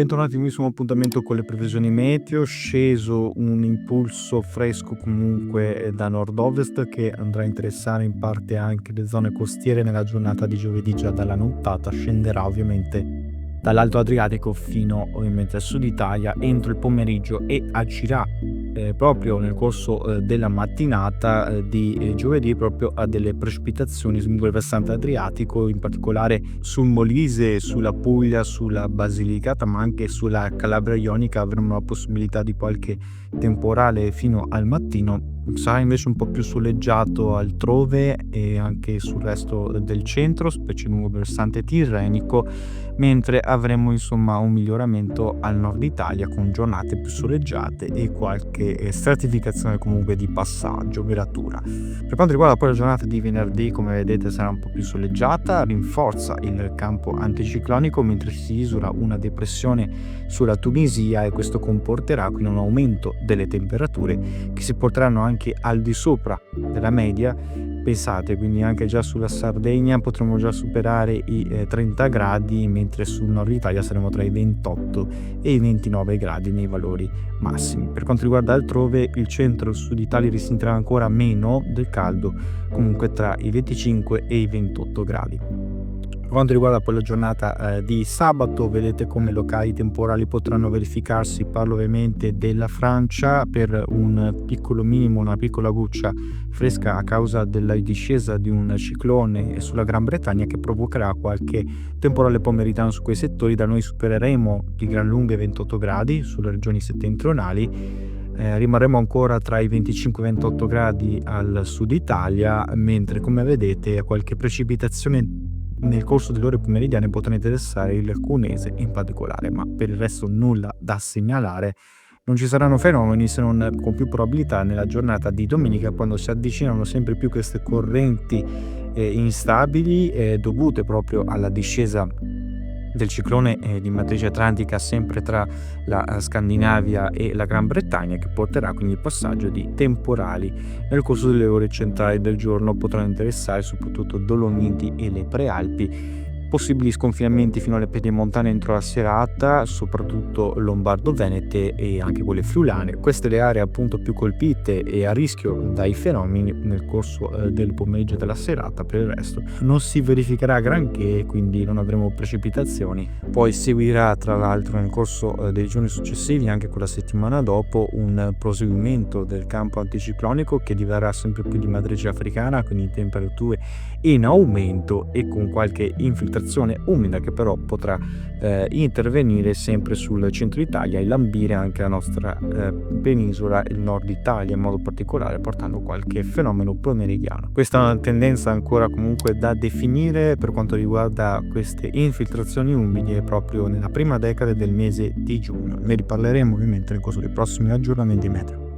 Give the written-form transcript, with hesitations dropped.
Bentornati in un nuovissimo appuntamento con le previsioni meteo. Sceso un impulso fresco comunque da nord-ovest che andrà a interessare in parte anche le zone costiere nella giornata di giovedì. Già dalla nottata scenderà ovviamente dall'Alto Adriatico fino ovviamente al sud Italia entro il pomeriggio e agirà proprio nel corso della mattinata di giovedì proprio a delle precipitazioni lungo il versante adriatico, in particolare sul Molise, sulla Puglia, sulla Basilicata, ma anche sulla Calabria ionica avremo la possibilità di qualche temporale fino al mattino. Sarà invece un po' più soleggiato altrove e anche sul resto del centro, specie lungo il versante tirrenico, mentre avremo insomma un miglioramento al nord Italia con giornate più soleggiate e qualche stratificazione comunque di passaggio, velatura. Per quanto riguarda poi la giornata di venerdì, come vedete sarà un po' più soleggiata, rinforza il campo anticiclonico mentre si misura una depressione sulla Tunisia e questo comporterà quindi un aumento delle temperature che si porteranno anche al di sopra della media. Pensate, quindi anche già sulla Sardegna potremo già superare i 30 gradi, mentre sul nord Italia saremo tra i 28 e i 29 gradi nei valori massimi. Per quanto riguarda altrove, il centro e il sud Italia risentirà ancora meno del caldo, comunque tra i 25 e i 28 gradi. Per quanto riguarda poi la giornata di sabato, vedete come locali temporali potranno verificarsi. Parlo ovviamente della Francia per un piccolo minimo, una piccola goccia fresca a causa della discesa di un ciclone sulla Gran Bretagna che provocherà qualche temporale pomeridiano su quei settori. Da noi supereremo di gran lunga i 28 gradi sulle regioni settentrionali. Rimarremo ancora tra i 25 e 28 gradi al sud Italia, mentre come vedete qualche precipitazione nel corso delle ore pomeridiane potrà interessare il Cuneese in particolare, ma per il resto nulla da segnalare. Non ci saranno fenomeni se non con più probabilità nella giornata di domenica, quando si avvicinano sempre più queste correnti instabili dovute proprio alla discesa del ciclone di matrice atlantica sempre tra la Scandinavia e la Gran Bretagna, che porterà quindi il passaggio di temporali nel corso delle ore centrali del giorno. Potranno interessare soprattutto Dolomiti e le Prealpi, possibili sconfinamenti fino alle Piedemontane entro la serata, soprattutto lombardo-venete e anche quelle friulane. Queste le aree appunto più colpite e a rischio dai fenomeni nel corso del pomeriggio e della serata. Per il resto non si verificherà granché, quindi non avremo precipitazioni. Poi seguirà tra l'altro nel corso dei giorni successivi, anche quella settimana dopo, un proseguimento del campo anticiclonico che diverrà sempre più di matrice africana, quindi temperature in aumento e con qualche infiltrazione umida che però potrà intervenire sempre sul centro Italia e lambire anche la nostra penisola, il nord Italia in modo particolare, portando qualche fenomeno pomeridiano. Questa è una tendenza ancora comunque da definire per quanto riguarda queste infiltrazioni umide proprio nella prima decade del mese di giugno. Ne riparleremo ovviamente nel corso dei prossimi aggiornamenti meteo.